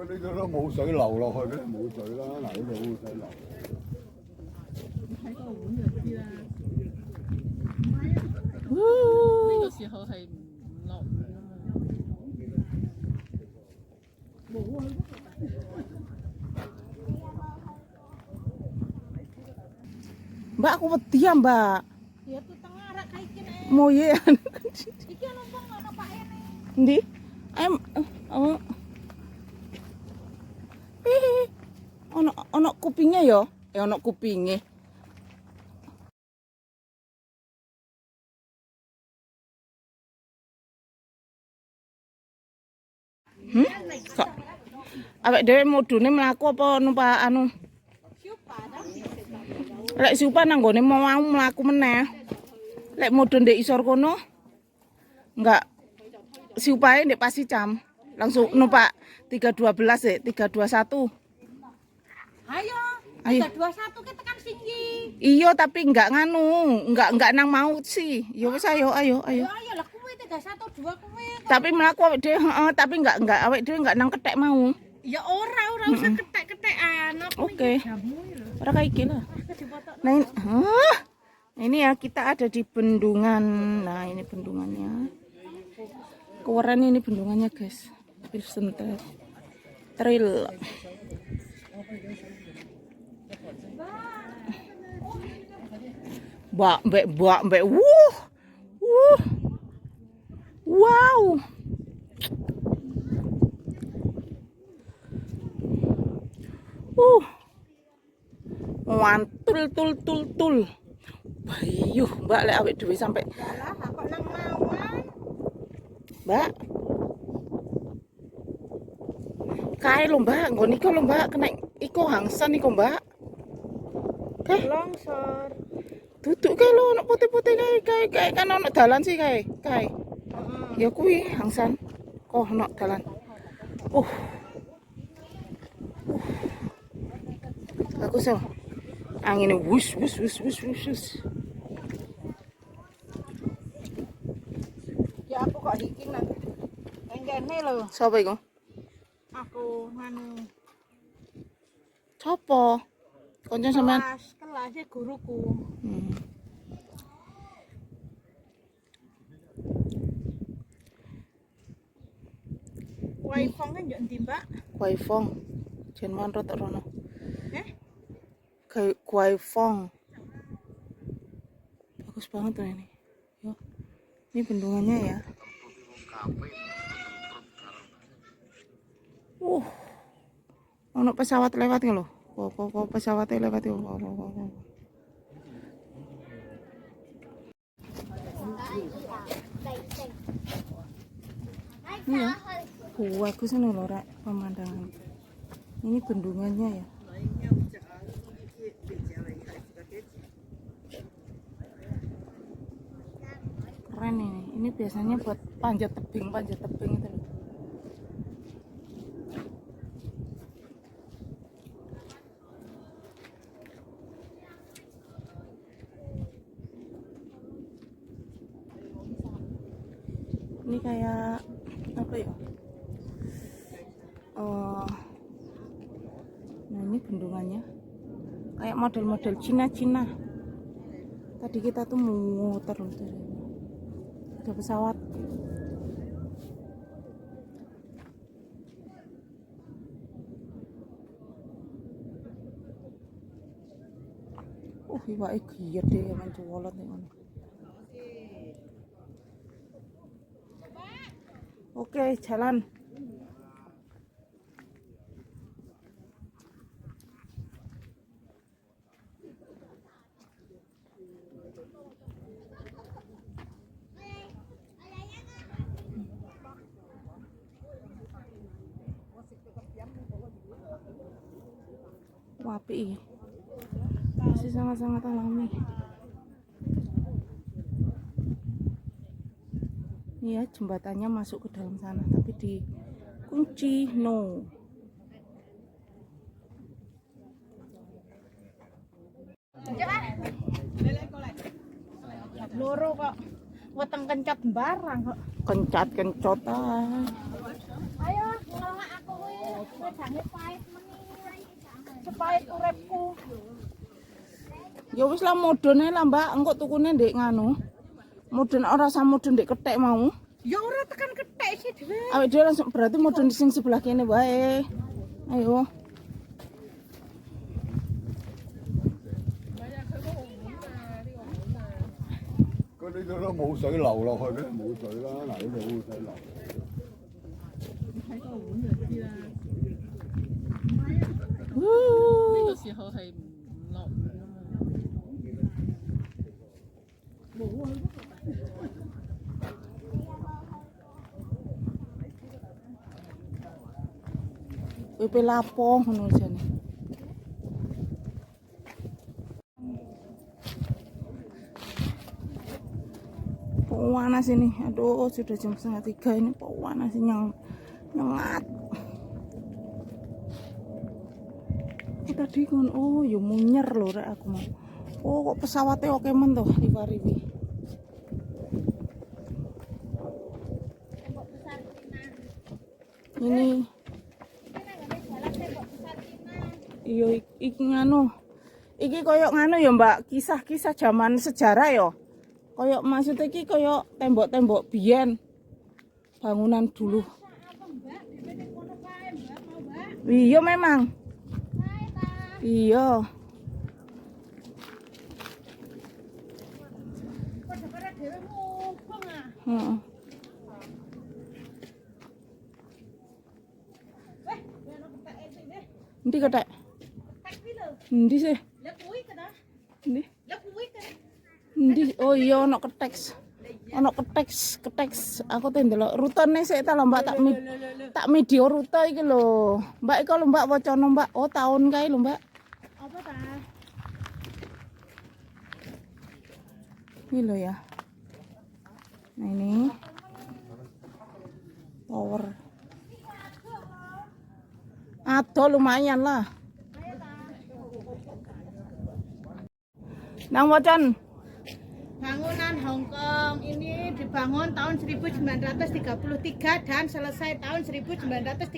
嗰啲都冇水流落去咧，冇水啦，嗱呢度冇水流。睇個碗就知啦。呢個時候係唔落雨啊嘛。冇啊。Mbak, aku wedi ya, Mbak. Ya tuh tengah arek kaiki nek. Moye. Iki ono wong ono Pak Ene. Ndi? Oh. Ono kupingnya ya? Ono kupingnya. Kok awake dhewe mudune mlaku apa numpak anu? Lek siupan nang gone mau mlaku meneh. Lek mudun ndek isor kono enggak siupae ndek Pasicam. Langsung numpak 312 321. Ayo. 321 ki tekan siki. Iya tapi enggak nganu, enggak nang mau sih. Ya wis ayo. Ayo lah kuwi 312 kuwi. Tapi mlaku awake dhewe tapi enggak awake dhewe enggak nang kethek mau. Ya ora usah ketek-ketekan. Oke. Ora kayak gini lah. Nah ini ya kita ada di bendungan. Nah ini bendungannya. Keren ini bendungannya guys. Pilsen Trail. Mbak. Wow. Mantul tul. Bayuh, Mbak lek awake dhewe sampai. Lah kok nang mawon. Mbak. Kae lho, Mbak, nggon iku lho, Mbak, kena iku hangsan iku, Mbak. Longsor. Duduk kae lho, ono putih-putih kae kan ono dalan sih kae. Ya kuwi hangsan. Kok ono dalan. Bagus ya. Angin wus. Ya aku kok iki nang ngene lho. Sapa iku? Aku nganu Sopo? Kanca sampean? kelasnya guruku. Waifong kan yo ndi, Mbak? Kuaifong. Jen mon rotok rono. Eh? Kuaifong. Bagus banget tuh ini. Yo. Ini bendungannya ya. Ono pesawat lewat nggak lo? Kok pesawatnya lewat yo. Ini ya. Bagus nih loh rek pemandangan. Ini bendungannya ya. Keren ini. Ini biasanya buat panjat tebing itu loh. Ini kayak apa ya? Nah ini bendungannya kayak model-model Cina. Tadi kita tuh muter loh. Ada pesawat. Iwake giat deh yang colot nih. Oke, jalan. Wapi, masih sangat-sangat alami. Ini ya jembatannya masuk ke dalam sana, tapi dikunci. No. Loro kok weteng kencot barang kok. Kencat-kencotan. Ayo ngelongak aku kuwi. Sepait uripku. Ya wis lah mudun ae lah Mbak, engko tukune ndek nganu. Mudun ora usah mudun ndek kethek mau. Ya ora tekan kethek sih dhewe. Awake dhewe langsung berarti mudun di sing sebelah kene wae. Ayo.嗰啲都冇水流落去嘅，冇水啦，嗱呢度冇水流。睇個碗就知啦。呢個時候係唔落雨啊嘛。冇啊！ PP lapo ngono jane. Panas ini. Aduh, sudah jam 2:30 ini panas nyengat. Tadi kan oh ya munyer lho rek aku mau. Oh kok pesawatnya oke men toh di Pariwi. Ini iya iki nganu. Iki koyok nganu ya Mbak, kisah-kisah zaman sejarah ya. Koyok maksudnya iki koyok tembok-tembok biyen. Bangunan dulu. Iya memang. Iya. Heeh. Ndi kethek? Ndi sih? Ndi? Ndi? Oh iya ono keteks. Ono keteks. Aku teh ndelok rutene sik ta lho Mbak tak media rute iki lho. Mbak iki lho Mbak wacana Mbak. Oh tahun kae lho Mbak. Apa ta? Ini loh ya. Nah ini tower. Ada lumayan lah. Nang wacan. Bangunan Hong Kong ini dibangun tahun 1933 dan selesai tahun 1937.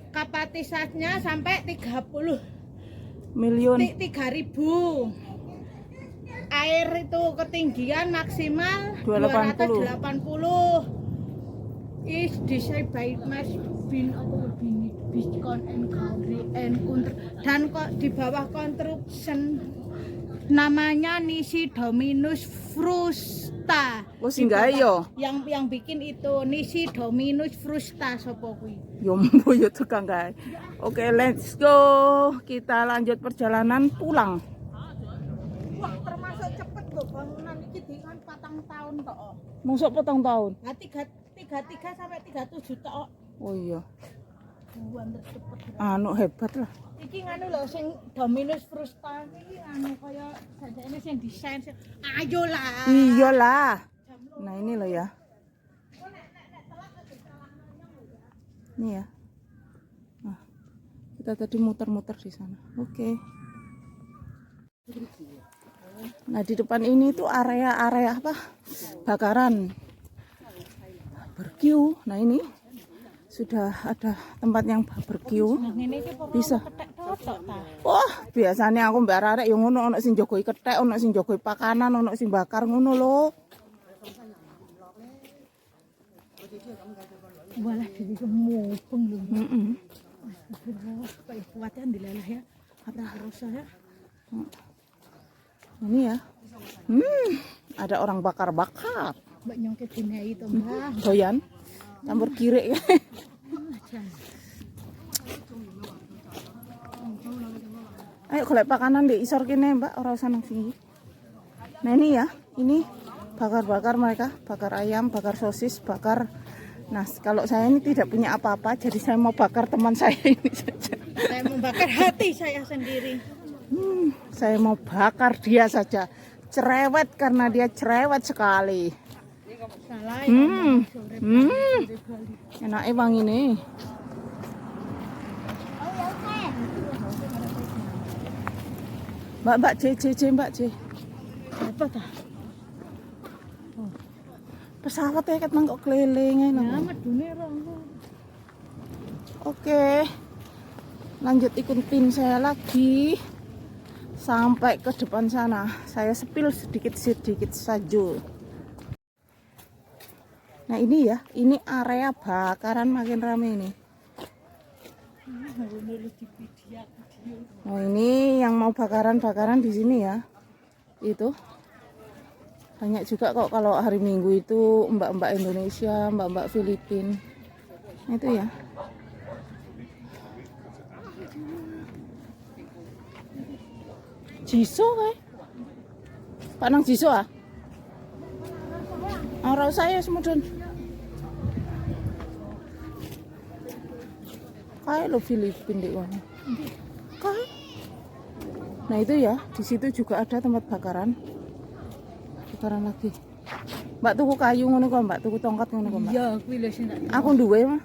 Kapasitasnya sampai 30 Miliun. 3.000. Air itu ketinggian maksimal 280. Is designed by Mas Bin Biscon and Country and dan kok di bawah construction namanya Nisi Dominus Frusta. Oh singgah yo. Yang bikin itu Nisi Dominus Frusta sapa kuwi? Yo mbo yo tukang gawe. Oke, let's go. Kita lanjut perjalanan pulang. Wah, termasuk cepet loh bangunan iki dengan 4 tahun tok. Masuk 4 tahun. Nah, 33 sampai 37 tok. Oh iya. Buan cepet. Anu hebat lah. Iki nganu lho sing Dominus Frusta iki anu kaya sajane sing desain. Ayolah. Iyalah. Nah, ini loh ya. Ini ya. Nah, kita tadi muter-muter di sana. Oke. Nah, di depan ini tuh area apa? Bakaran. Barbecue. Nah, ini sudah ada tempat yang barbecue. Bisa. Wah, biasanya aku mbak arek yang ngono, ono sing jogoi kethek, ono sing jogoi pakanan, ono sing bakar ngono lho. Walah dhewe mubeng lho. Heeh. Kayak kuatnya dilelah ya. Apa rasa ya? Ini ya. Ada orang bakar-bakar. Mbak nyongket dinai to, Mbak. Doyan. Campur girik. Ayo golek pakanan di isor kene, Mbak, ora usah nang sini. Nah, ini ya. Ini bakar-bakar mereka, bakar ayam, bakar sosis, bakar. Nah, kalau saya ini tidak punya apa-apa, jadi saya mau bakar teman saya ini saja. Saya mau bakar hati saya sendiri. Saya mau bakar dia saja. Cerewet karena dia cerewet sekali. Salah. Enaknya bang ini. Mbak C, Mbak C. Apa tah? Pesawat ya ket mangkok keliling ae Ya nang. medune rong. Oke, lanjut ikutin saya lagi sampai ke depan sana. Saya sepil sedikit saja. Nah ini ya, ini area bakaran makin rame ini. Oh ini yang mau bakaran di sini ya. Itu banyak juga kok kalau hari Minggu itu mbak-mbak Indonesia, mbak-mbak Filipina. Itu ya. Jiso kayak Pak Nang Jiso ah? Orang saya semudon. Kayak lo Filipin deh wan. Kayak. Nah itu ya, di situ juga ada tempat bakaran. Bakaran lagi. Mbak tuku kayu ngono kok, Mbak tuku tongkat ngono kok, Mbak. Iya, kuwi lho sing tak. Aku duwe mah.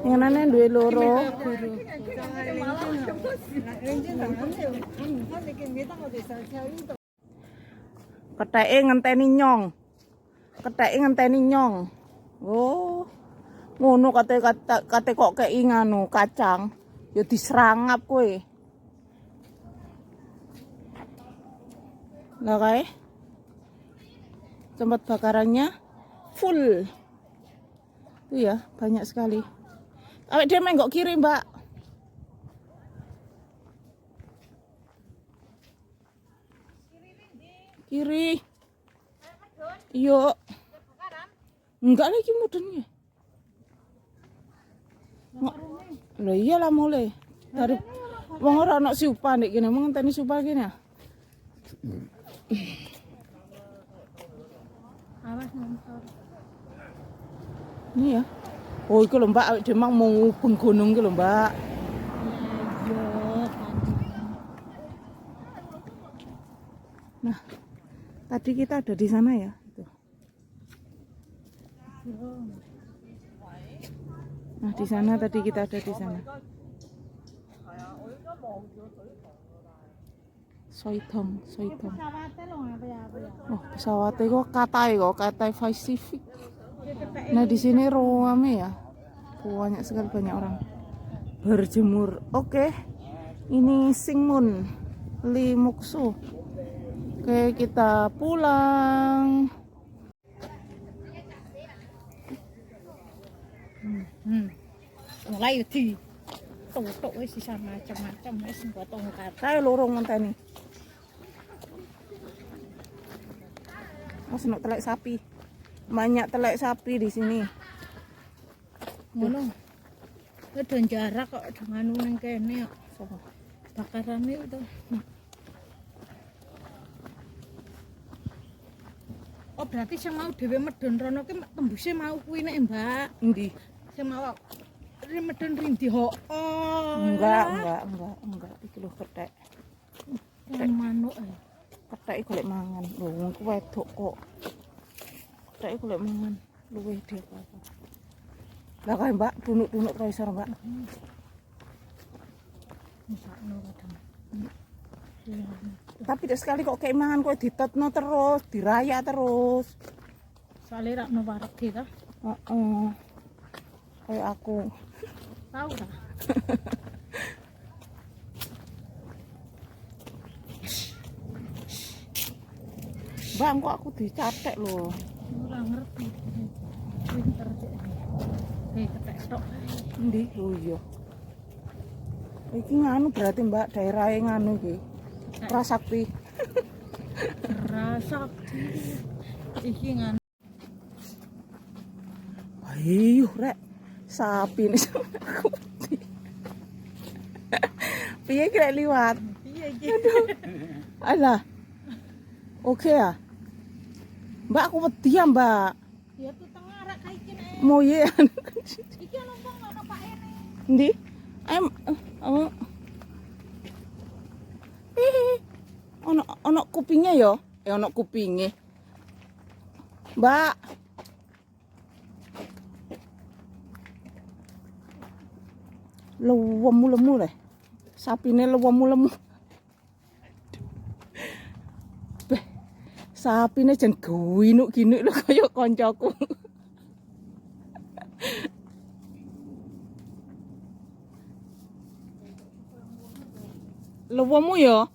Yang nane duwe loro. Keteke ngenteni nyong. Keteke ngenteni nyong. Oh. Ngono kate kok kei nganu kacang. Ya diserangap kowe. Lah kae. Tempat bakarannya full. Itu ya, banyak sekali. Awak dia menggok kiri, Mbak. Kiri. Iya. Enggak lagi mudunnya. Loh iyalah mulai. Dari wong ora ono siupa nek kene, mung ngenteni siupa kene. Awas motor. Ini ya. Oh, iku lho Mbak, awake dhewe mau ngubeng gunung iki lho, Mbak. Iya, Nah, tadi kita ada di sana ya. Tuh. Nah, di sana tadi kita ada di sana. Soitom. pesawate lho apa ya. Oh, pesawatnya kok katai Pacific. Nah, di sini rame ya. Banyak sekali banyak orang berjemur. Oke. Ini Singmun Limuksu. Oke, kita pulang. Mulai di tutuk wis sisa macam-macam wis mbok tongkat. Saya lorong ngenteni. Mas nuk telek sapi. Banyak telek sapi di sini. Ngono. Ada jarak kok dengan nang kene kok. Bakarane itu. Oh berarti sing mau dhewe medun rono ki tembuse mau kuwi nek, Mbak. Endi? Sing mau medun rindi ho. Oh. Enggak. Iki lho kethek. Manuk ae. Kethek golek mangan. Lho, wong ku wedok kok. Kethek golek mangan. Luwih dia apa. Lah kae Mbak, dunuk-dunuk kae isor, Mbak. Misakno kadang. Tapi dak sekali kok kayak mangan kok ditotno terus, diraya terus. Soale rak no wareg ta. Heeh. Kayak aku. Tahu ta? Bang, kok aku dicatek lho. Ora ngerti. Pinter cek. Ketek tok. Endi? Oh iya. Iki nganu berarti Mbak, daerahe nganu iki. Prasakti. Prasakti. Iki ngan. Ayo, rek. Sapi ini. Piye kira liwat? Piye iki? Alah. Oke ya. Mbak, aku wedi ya, Mbak. Ya tuh tengah rak kae iki nek. Moye. Iki ono wong ono Pak Ene. Ndi? Oh. Ono kupingnya ya? Ono kupingnya. Mbak. Lemu leh. Sapine lemu. Beh. Sapine jan ginuk lho kaya kancaku. Lewomu ya?